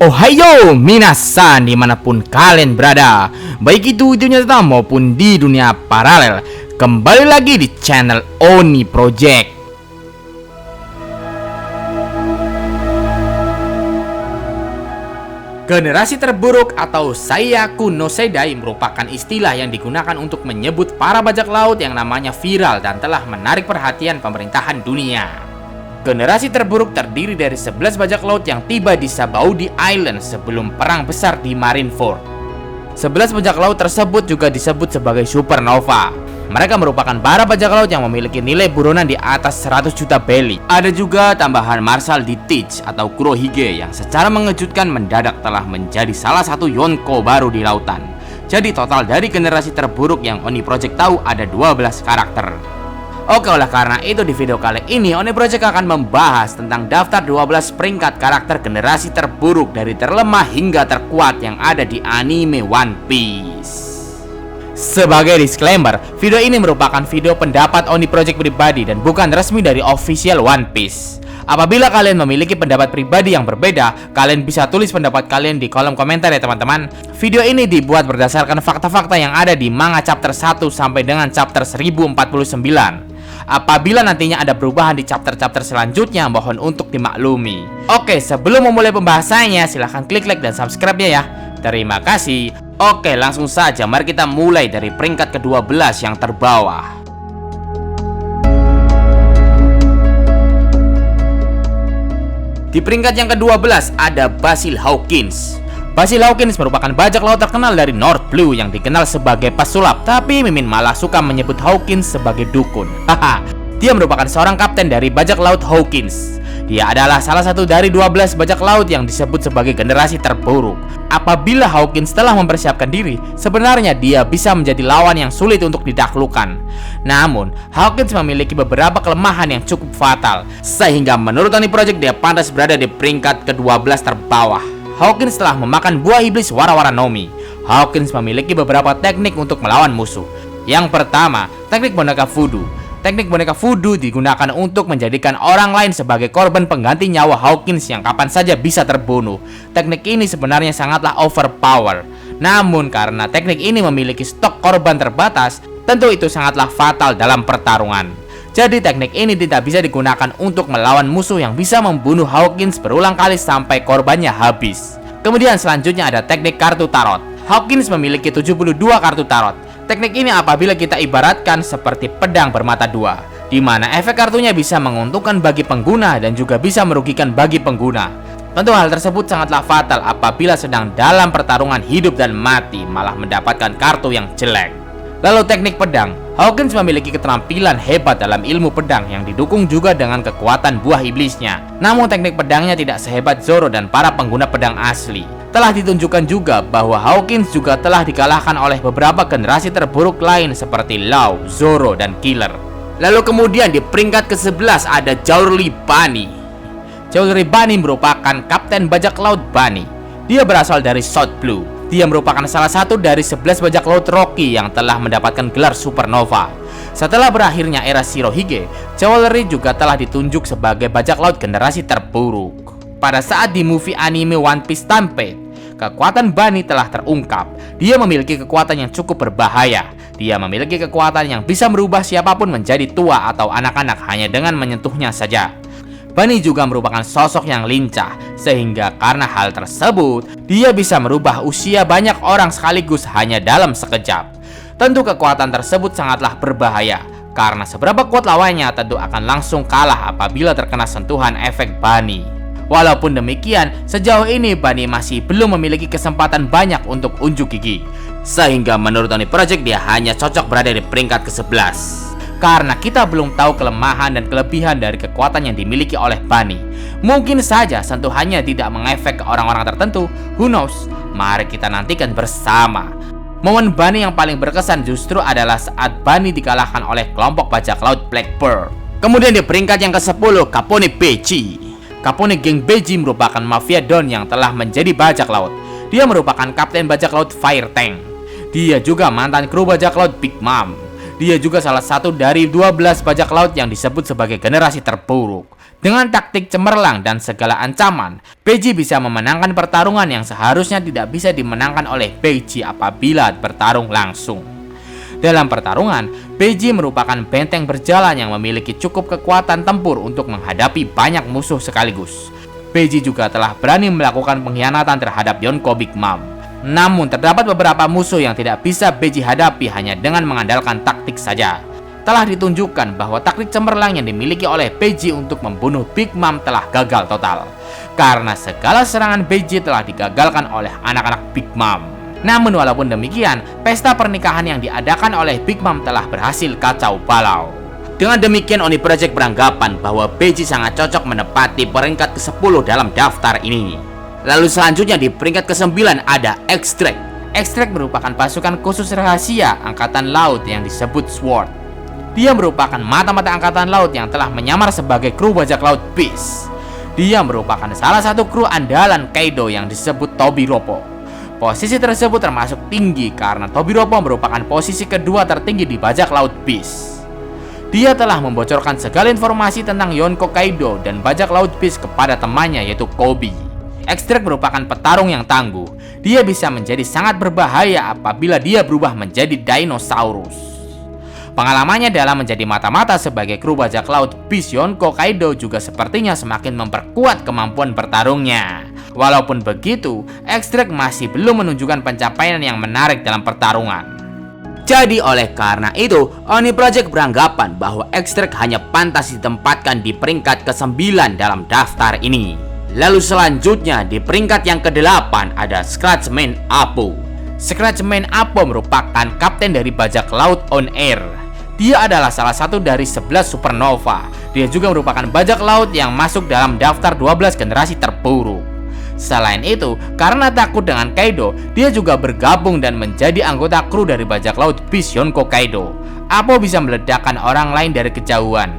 Ohayo minasan dimanapun kalian berada, baik itu di dunia nyata maupun di dunia paralel. Kembali lagi di channel Oni Project. Generasi terburuk atau Seiyaku no Seidai merupakan istilah yang digunakan untuk menyebut para bajak laut yang namanya viral dan telah menarik perhatian pemerintahan dunia. Generasi terburuk terdiri dari 11 bajak laut yang tiba di Sabaudi Island sebelum perang besar di Marineford. 11 bajak laut tersebut juga disebut sebagai supernova. Mereka merupakan para bajak laut yang memiliki nilai buronan di atas 100 juta belly. Ada juga tambahan Marshal Ditich atau Kurohige yang secara mengejutkan mendadak telah menjadi salah satu Yonko baru di lautan. Jadi total dari generasi terburuk yang Oni Project tahu ada 12 karakter. Oke, oleh karena itu di video kali ini Oni Project akan membahas tentang daftar 12 peringkat karakter generasi terburuk dari terlemah hingga terkuat yang ada di anime One Piece. Sebagai disclaimer, video ini merupakan video pendapat Oni Project pribadi dan bukan resmi dari official One Piece. Apabila kalian memiliki pendapat pribadi yang berbeda, kalian bisa tulis pendapat kalian di kolom komentar ya teman-teman. Video ini dibuat berdasarkan fakta-fakta yang ada di manga chapter 1 sampai dengan chapter 1049. Apabila nantinya ada perubahan di chapter-chapter selanjutnya, mohon untuk dimaklumi. Oke, sebelum memulai pembahasannya, silahkan klik like dan subscribe ya. Terima kasih. Oke, langsung saja mari kita mulai dari peringkat ke-12 yang terbawah. Di peringkat yang ke-12 ada Basil Hawkins. Basil Hawkins merupakan bajak laut terkenal dari North Blue yang dikenal sebagai pesulap, tapi Mimin malah suka menyebut Hawkins sebagai dukun. Haha, dia merupakan seorang kapten dari bajak laut Hawkins. Dia adalah salah satu dari 12 bajak laut yang disebut sebagai generasi terburuk. Apabila Hawkins telah mempersiapkan diri, sebenarnya dia bisa menjadi lawan yang sulit untuk ditaklukkan. Namun, Hawkins memiliki beberapa kelemahan yang cukup fatal, sehingga menurut Oni Project dia pantas berada di peringkat ke-12 terbawah. Hawkins telah memakan buah iblis Warawara Nomi. Hawkins memiliki beberapa teknik untuk melawan musuh. Yang pertama, teknik boneka voodoo. Teknik boneka voodoo digunakan untuk menjadikan orang lain sebagai korban pengganti nyawa Hawkins yang kapan saja bisa terbunuh. Teknik ini sebenarnya sangatlah overpower. Namun karena teknik ini memiliki stok korban terbatas, tentu itu sangatlah fatal dalam pertarungan. Jadi teknik ini tidak bisa digunakan untuk melawan musuh yang bisa membunuh Hawkins berulang kali sampai korbannya habis. Kemudian selanjutnya ada teknik kartu tarot. Hawkins memiliki 72 kartu tarot. Teknik ini apabila kita ibaratkan seperti pedang bermata dua, di mana efek kartunya bisa menguntungkan bagi pengguna dan juga bisa merugikan bagi pengguna. Tentu hal tersebut sangatlah fatal apabila sedang dalam pertarungan hidup dan mati malah mendapatkan kartu yang jelek. Lalu teknik pedang. Hawkins memiliki keterampilan hebat dalam ilmu pedang yang didukung juga dengan kekuatan buah iblisnya. Namun teknik pedangnya tidak sehebat Zoro dan para pengguna pedang asli. Telah ditunjukkan juga bahwa Hawkins juga telah dikalahkan oleh beberapa generasi terburuk lain seperti Law, Zoro, dan Killer. Lalu kemudian di peringkat ke-11 ada Jowly Bunny. Jowly Bunny merupakan kapten bajak laut Bunny. Dia berasal dari South Blue. Dia merupakan salah satu dari 11 bajak laut Rocky yang telah mendapatkan gelar supernova. Setelah berakhirnya era Shirohige, Jowly juga telah ditunjuk sebagai bajak laut generasi terburuk. Pada saat di movie anime One Piece Stampede, kekuatan Bunny telah terungkap. Dia memiliki kekuatan yang cukup berbahaya. Dia memiliki kekuatan yang bisa merubah siapapun menjadi tua atau anak-anak hanya dengan menyentuhnya saja. Bunny juga merupakan sosok yang lincah, sehingga karena hal tersebut, dia bisa merubah usia banyak orang sekaligus hanya dalam sekejap. Tentu kekuatan tersebut sangatlah berbahaya, karena seberapa kuat lawannya tentu akan langsung kalah apabila terkena sentuhan efek Bunny. Walaupun demikian, sejauh ini Bunny masih belum memiliki kesempatan banyak untuk unjuk gigi. Sehingga menurut Oni Project dia hanya cocok berada di peringkat ke-11. Karena kita belum tahu kelemahan dan kelebihan dari kekuatan yang dimiliki oleh Bunny. Mungkin saja sentuhannya tidak mengefek ke orang-orang tertentu. Who knows? Mari kita nantikan bersama. Momen Bunny yang paling berkesan justru adalah saat Bunny dikalahkan oleh kelompok bajak laut Black Pearl. Kemudian di peringkat yang ke-10, Capone Beji. Capone Geng Beji merupakan mafia don yang telah menjadi bajak laut. Dia merupakan kapten bajak laut Fire Tank. Dia juga mantan kru bajak laut Big Mom. Dia juga salah satu dari 12 bajak laut yang disebut sebagai generasi terburuk. Dengan taktik cemerlang dan segala ancaman, Beiji bisa memenangkan pertarungan yang seharusnya tidak bisa dimenangkan oleh Beiji apabila bertarung langsung. Dalam pertarungan, Beiji merupakan benteng berjalan yang memiliki cukup kekuatan tempur untuk menghadapi banyak musuh sekaligus. Beiji juga telah berani melakukan pengkhianatan terhadap Yonko Big Mom. Namun terdapat beberapa musuh yang tidak bisa Beiji hadapi hanya dengan mengandalkan taktik saja. Telah ditunjukkan bahwa taktik cemerlang yang dimiliki oleh Beiji untuk membunuh Big Mom telah gagal total, karena segala serangan Beiji telah digagalkan oleh anak-anak Big Mom. Namun walaupun demikian, pesta pernikahan yang diadakan oleh Big Mom telah berhasil kacau balau. Dengan demikian, Oni Project beranggapan bahwa Beiji sangat cocok menempati peringkat ke-10 dalam daftar ini. Lalu selanjutnya di peringkat ke-9 ada Extract. Extract merupakan pasukan khusus rahasia Angkatan Laut yang disebut SWORD. Dia merupakan mata-mata Angkatan Laut yang telah menyamar sebagai kru bajak laut Beast. Dia merupakan salah satu kru andalan Kaido yang disebut Tobiropo. Posisi tersebut termasuk tinggi karena Tobiropo merupakan posisi kedua tertinggi di bajak laut Beast. Dia telah membocorkan segala informasi tentang Yonko Kaido dan bajak laut Beast kepada temannya yaitu Koby. Extract merupakan petarung yang tangguh. Dia bisa menjadi sangat berbahaya apabila dia berubah menjadi dinosaurus. Pengalamannya dalam menjadi mata-mata sebagai kru bajak laut Beast Yonko Kaido juga sepertinya semakin memperkuat kemampuan bertarungnya. Walaupun begitu, Extract masih belum menunjukkan pencapaian yang menarik dalam pertarungan. Jadi oleh karena itu, Oni Project beranggapan bahwa Extract hanya pantas ditempatkan di peringkat ke-9 dalam daftar ini. Lalu selanjutnya di peringkat yang ke-8 ada Scratchman Appo. Scratchman Appo merupakan kapten dari bajak laut On Air. Dia adalah salah satu dari 11 supernova. Dia juga merupakan bajak laut yang masuk dalam daftar 12 generasi terburuk. Selain itu, karena takut dengan Kaido, dia juga bergabung dan menjadi anggota kru dari bajak laut Beast Yonko Kaido. Appo bisa meledakkan orang lain dari kejauhan.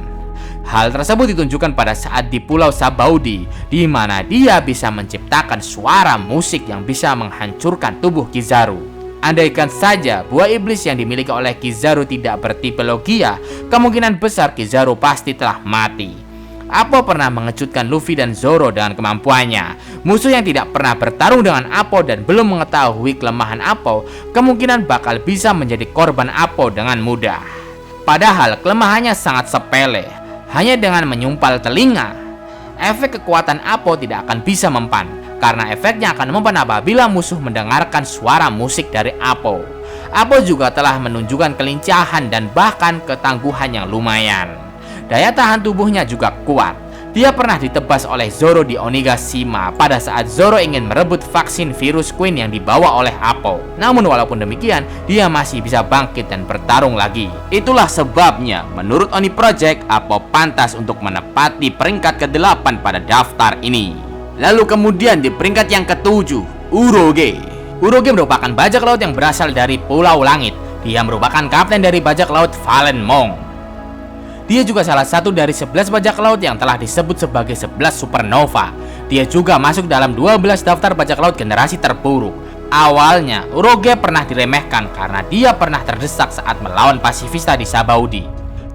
Hal tersebut ditunjukkan pada saat di Pulau Sabaudi, di mana dia bisa menciptakan suara musik yang bisa menghancurkan tubuh Kizaru. Andaikan saja buah iblis yang dimiliki oleh Kizaru tidak bertipe Logia, kemungkinan besar Kizaru pasti telah mati. Appo pernah mengejutkan Luffy dan Zoro dengan kemampuannya. Musuh yang tidak pernah bertarung dengan Appo dan belum mengetahui kelemahan Appo, kemungkinan bakal bisa menjadi korban Appo dengan mudah. Padahal kelemahannya sangat sepele. Hanya dengan menyumpal telinga, efek kekuatan Appo tidak akan bisa mempan, karena efeknya akan mempan apabila musuh mendengarkan suara musik dari Appo. Appo juga telah menunjukkan kelincahan dan bahkan ketangguhan yang lumayan. Daya tahan tubuhnya juga kuat. Dia pernah ditebas oleh Zoro di Onigashima pada saat Zoro ingin merebut vaksin virus Queen yang dibawa oleh Appo. Namun walaupun demikian, dia masih bisa bangkit dan bertarung lagi. Itulah sebabnya, menurut Oni Project, Appo pantas untuk menempati peringkat ke-8 pada daftar ini. Lalu kemudian di peringkat yang ke-7, Uroge. Uroge merupakan bajak laut yang berasal dari Pulau Langit. Dia merupakan kapten dari bajak laut Valen Mong. Dia juga salah satu dari 11 bajak laut yang telah disebut sebagai 11 supernova. Dia juga masuk dalam 12 daftar bajak laut generasi terburuk. Awalnya, Uroge pernah diremehkan karena dia pernah terdesak saat melawan pasifista di Sabaudi.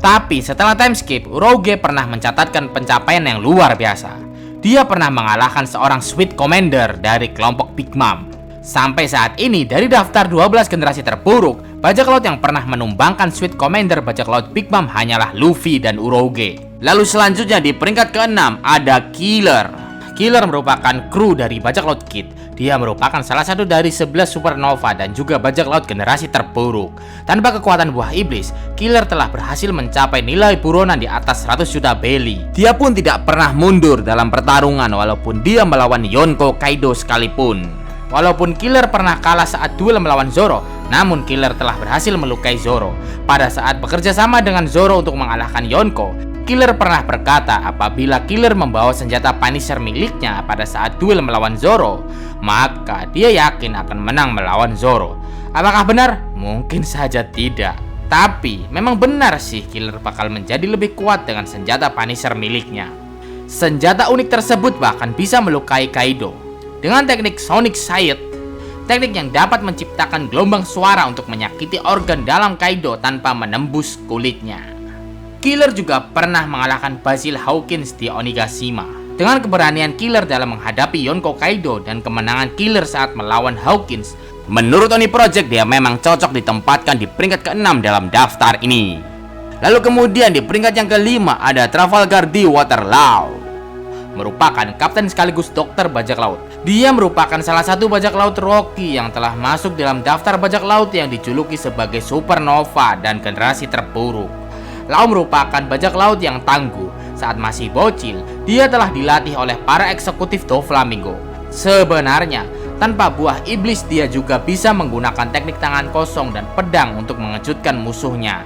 Tapi setelah time skip, Uroge pernah mencatatkan pencapaian yang luar biasa. Dia pernah mengalahkan seorang Sweet Commander dari kelompok Big Mom. Sampai saat ini, dari daftar 12 generasi terburuk, bajak laut yang pernah menumbangkan Sweet Commander bajak laut Big Mom hanyalah Luffy dan Uroge. Lalu selanjutnya di peringkat ke-6 ada Killer. Killer merupakan kru dari bajak laut Kid. Dia merupakan salah satu dari 11 supernova dan juga bajak laut generasi terburuk. Tanpa kekuatan buah iblis, Killer telah berhasil mencapai nilai buronan di atas 100 juta belly. Dia pun tidak pernah mundur dalam pertarungan walaupun dia melawan Yonko Kaido sekalipun. Walaupun Killer pernah kalah saat duel melawan Zoro, namun Killer telah berhasil melukai Zoro. Pada saat bekerja sama dengan Zoro untuk mengalahkan Yonko, Killer pernah berkata apabila Killer membawa senjata Punisher miliknya pada saat duel melawan Zoro, maka dia yakin akan menang melawan Zoro. Apakah benar? Mungkin saja tidak. Tapi memang benar sih Killer bakal menjadi lebih kuat dengan senjata Punisher miliknya. Senjata unik tersebut bahkan bisa melukai Kaido dengan teknik Sonic Sight, teknik yang dapat menciptakan gelombang suara untuk menyakiti organ dalam Kaido tanpa menembus kulitnya. Killer juga pernah mengalahkan Basil Hawkins di Onigashima. Dengan keberanian Killer dalam menghadapi Yonko Kaido dan kemenangan Killer saat melawan Hawkins, menurut Oni Project dia memang cocok ditempatkan di peringkat ke-6 dalam daftar ini. Lalu kemudian di peringkat yang ke-5 ada Trafalgar D. Waterloo, merupakan kapten sekaligus dokter bajak laut. Dia merupakan salah satu bajak laut Rocky yang telah masuk dalam daftar bajak laut yang dijuluki sebagai supernova dan generasi terburuk. Lau merupakan bajak laut yang tangguh. Saat masih bocil, dia telah dilatih oleh para eksekutif Doflamingo. Sebenarnya, tanpa buah iblis dia juga bisa menggunakan teknik tangan kosong dan pedang untuk mengejutkan musuhnya.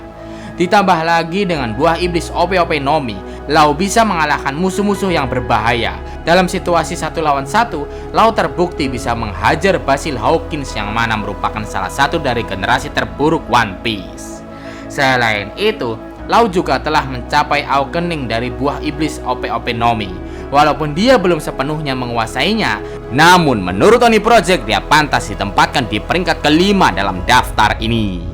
Ditambah lagi dengan buah iblis OP-OP Nomi, Lau bisa mengalahkan musuh-musuh yang berbahaya. Dalam situasi 1 lawan 1, Lau terbukti bisa menghajar Basil Hawkins yang mana merupakan salah satu dari generasi terburuk One Piece. Selain itu, Lau juga telah mencapai awakening dari buah iblis OP-OP Nomi. Walaupun dia belum sepenuhnya menguasainya, namun menurut Oni Project dia pantas ditempatkan di peringkat ke-5 dalam daftar ini.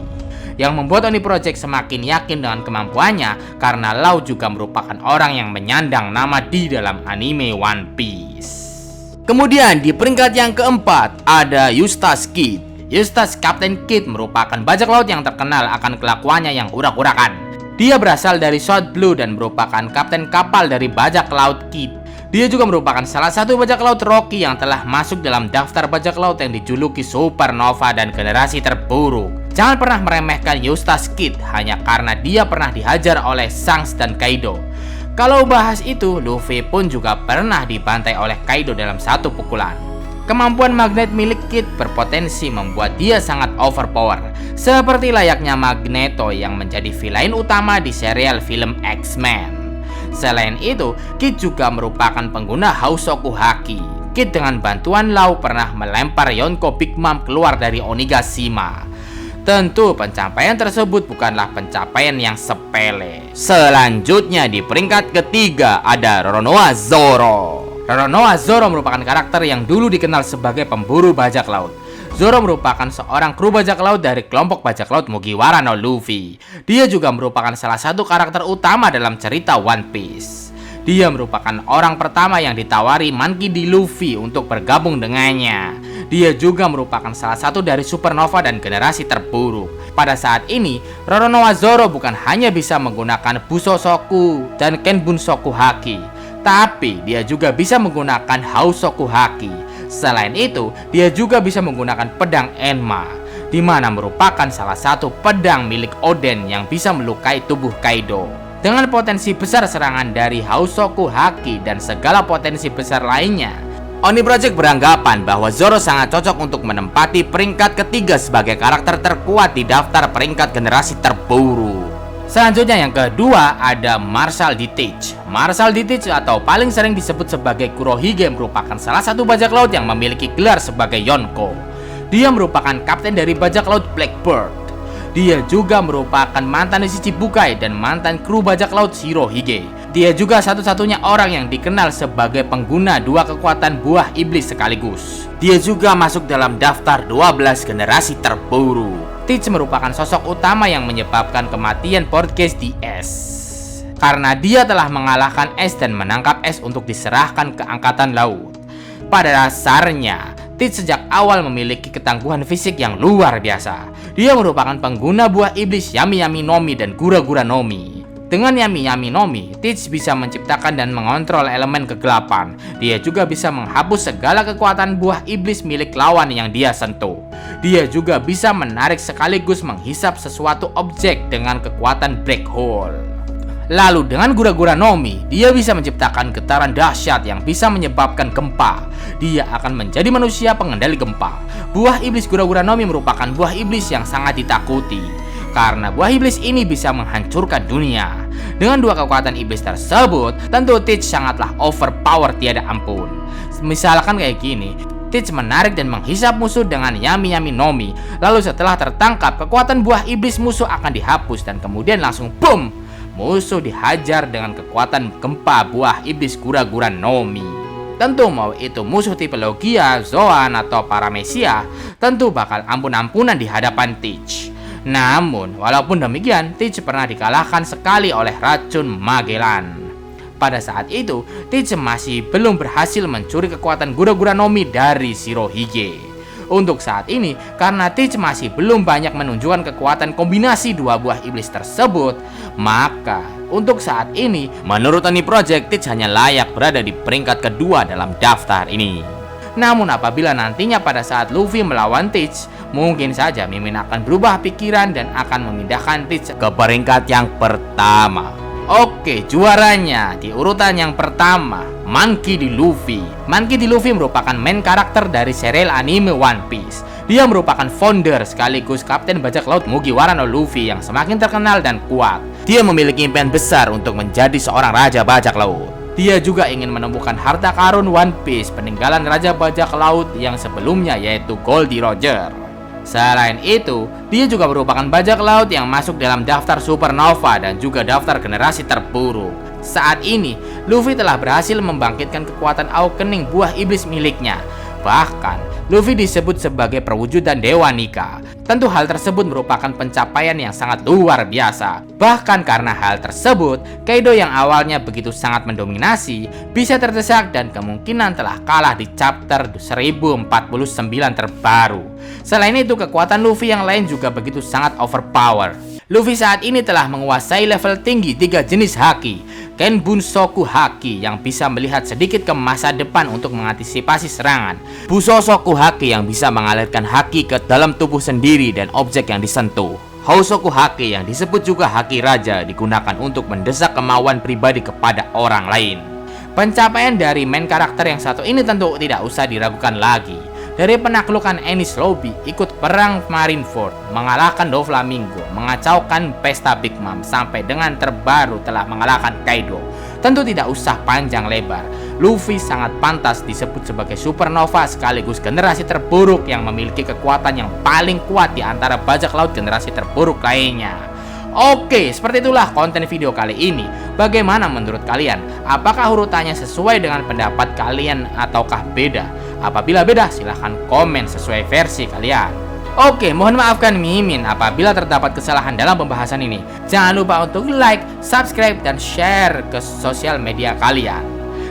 Yang membuat Oni Project semakin yakin dengan kemampuannya karena Lau juga merupakan orang yang menyandang nama di dalam anime One Piece. Kemudian di peringkat yang keempat ada Eustace Kid. Eustace Captain Kid merupakan bajak laut yang terkenal akan kelakuannya yang urak-urakan. Dia berasal dari South Blue dan merupakan kapten kapal dari bajak laut Kid. Dia juga merupakan salah satu bajak laut Rocky yang telah masuk dalam daftar bajak laut yang dijuluki supernova dan generasi terburuk. Jangan pernah meremehkan Eustace Kid hanya karena dia pernah dihajar oleh Shanks dan Kaido. Kalau bahas itu, Luffy pun juga pernah dibantai oleh Kaido dalam satu pukulan. Kemampuan magnet milik Kid berpotensi membuat dia sangat overpower, seperti layaknya Magneto yang menjadi villain utama di serial film X-Men. Selain itu, Kid juga merupakan pengguna Hausoku Haki. Kid dengan bantuan Lau pernah melempar Yonko Big Mom keluar dari Onigashima. Tentu pencapaian tersebut bukanlah pencapaian yang sepele. Selanjutnya di peringkat ketiga ada Roronoa Zoro. Roronoa Zoro merupakan karakter yang dulu dikenal sebagai pemburu bajak laut. Zoro merupakan seorang kru bajak laut dari kelompok bajak laut Mugiwara no Luffy. Dia juga merupakan salah satu karakter utama dalam cerita One Piece. Dia merupakan orang pertama yang ditawari Monkey D. Luffy untuk bergabung dengannya. Dia juga merupakan salah satu dari supernova dan generasi terburuk. Pada saat ini, Roronoa Zoro bukan hanya bisa menggunakan Busosoku dan Kenbunsoku Haki, tapi dia juga bisa menggunakan Hausoku Haki. Selain itu, dia juga bisa menggunakan pedang Enma, di mana merupakan salah satu pedang milik Oden yang bisa melukai tubuh Kaido. Dengan potensi besar serangan dari Hausoku Haki dan segala potensi besar lainnya, Oni Project beranggapan bahwa Zoro sangat cocok untuk menempati peringkat ketiga sebagai karakter terkuat di daftar peringkat generasi terburuk. Selanjutnya yang kedua ada Marshal D. Teach. Marshal D. Teach atau paling sering disebut sebagai Kurohige merupakan salah satu bajak laut yang memiliki gelar sebagai Yonko. Dia merupakan kapten dari bajak laut Blackbird. Dia juga merupakan mantan Shichibukai dan mantan kru bajak laut Shirohige. Dia juga satu-satunya orang yang dikenal sebagai pengguna dua kekuatan buah iblis sekaligus. Dia juga masuk dalam daftar 12 generasi terburuk. Teach merupakan sosok utama yang menyebabkan kematian Portgas di S, karena dia telah mengalahkan S dan menangkap S untuk diserahkan ke angkatan laut. Pada dasarnya, Teach sejak awal memiliki ketangguhan fisik yang luar biasa. Dia merupakan pengguna buah iblis Yami Yami Nomi dan Gura Gura Nomi. Dengan Yami Yami Nomi, Teach bisa menciptakan dan mengontrol elemen kegelapan. Dia juga bisa menghapus segala kekuatan buah iblis milik lawan yang dia sentuh. Dia juga bisa menarik sekaligus menghisap sesuatu objek dengan kekuatan black hole. Lalu dengan Gura Gura Nomi, dia bisa menciptakan getaran dahsyat yang bisa menyebabkan gempa. Dia akan menjadi manusia pengendali gempa. Buah iblis Gura Gura Nomi merupakan buah iblis yang sangat ditakuti, karena buah iblis ini bisa menghancurkan dunia. Dengan dua kekuatan iblis tersebut, tentu Teach sangatlah overpower tiada ampun. Misalkan kayak gini, Teach menarik dan menghisap musuh dengan Yami Yami Nomi. Lalu setelah tertangkap, kekuatan buah iblis musuh akan dihapus dan kemudian langsung boom, musuh dihajar dengan kekuatan gempa buah iblis Gura Gura Nomi. Tentu mau itu musuh tipe Logia, Zoan, atau Paramecia, tentu bakal ampun-ampunan di hadapan Teach. Namun, walaupun demikian, Teach pernah dikalahkan sekali oleh racun Magellan. Pada saat itu, Teach masih belum berhasil mencuri kekuatan Gura-Gura Nomi dari Shirohige. Untuk saat ini, karena Teach masih belum banyak menunjukkan kekuatan kombinasi dua buah iblis tersebut, maka untuk saat ini, menurut Oni Project, Teach hanya layak berada di peringkat kedua dalam daftar ini. Namun apabila nantinya pada saat Luffy melawan Teach, mungkin saja Mimin akan berubah pikiran dan akan memindahkan Teach ke peringkat yang pertama. Oke, juaranya di urutan yang pertama, Monkey D. Luffy. Monkey D. Luffy merupakan main karakter dari serial anime One Piece. Dia merupakan founder sekaligus kapten bajak laut Mugiwara no Luffy yang semakin terkenal dan kuat. Dia memiliki impian besar untuk menjadi seorang raja bajak laut. Dia juga ingin menemukan harta karun One Piece peninggalan raja bajak laut yang sebelumnya, yaitu Goldie Roger. Selain itu, dia juga merupakan bajak laut yang masuk dalam daftar supernova dan juga daftar generasi terburuk. Saat ini, Luffy telah berhasil membangkitkan kekuatan awakening buah iblis miliknya. Bahkan, Luffy disebut sebagai perwujudan Dewa Nika. Tentu hal tersebut merupakan pencapaian yang sangat luar biasa. Bahkan karena hal tersebut, Kaido yang awalnya begitu sangat mendominasi, bisa terdesak dan kemungkinan telah kalah di chapter 1049 terbaru. Selain itu, kekuatan Luffy yang lain juga begitu sangat overpower. Luffy saat ini telah menguasai level tinggi 3 jenis haki, Kenbunsoku Haki yang bisa melihat sedikit ke masa depan untuk mengantisipasi serangan, Busosoku Haki yang bisa mengalirkan haki ke dalam tubuh sendiri dan objek yang disentuh, Housoku Haki yang disebut juga Haki Raja digunakan untuk mendesak kemauan pribadi kepada orang lain. Pencapaian dari main karakter yang satu ini tentu tidak usah diragukan lagi. Dari penaklukan Enies Lobby, ikut perang Marineford, mengalahkan Doflamingo, mengacaukan pesta Big Mom, sampai dengan terbaru telah mengalahkan Kaido. Tentu tidak usah panjang lebar, Luffy sangat pantas disebut sebagai supernova sekaligus generasi terburuk yang memiliki kekuatan yang paling kuat di antara bajak laut generasi terburuk lainnya. Oke, seperti itulah konten video kali ini. Bagaimana menurut kalian? Apakah urutannya sesuai dengan pendapat kalian ataukah beda? Apabila beda, silahkan komen sesuai versi kalian. Oke, mohon maafkan Mimin apabila terdapat kesalahan dalam pembahasan ini. Jangan lupa untuk like, subscribe, dan share ke sosial media kalian,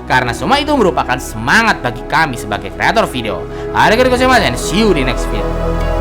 karena semua itu merupakan semangat bagi kami sebagai kreator video. Arigatou gozaimasu and see you di next video.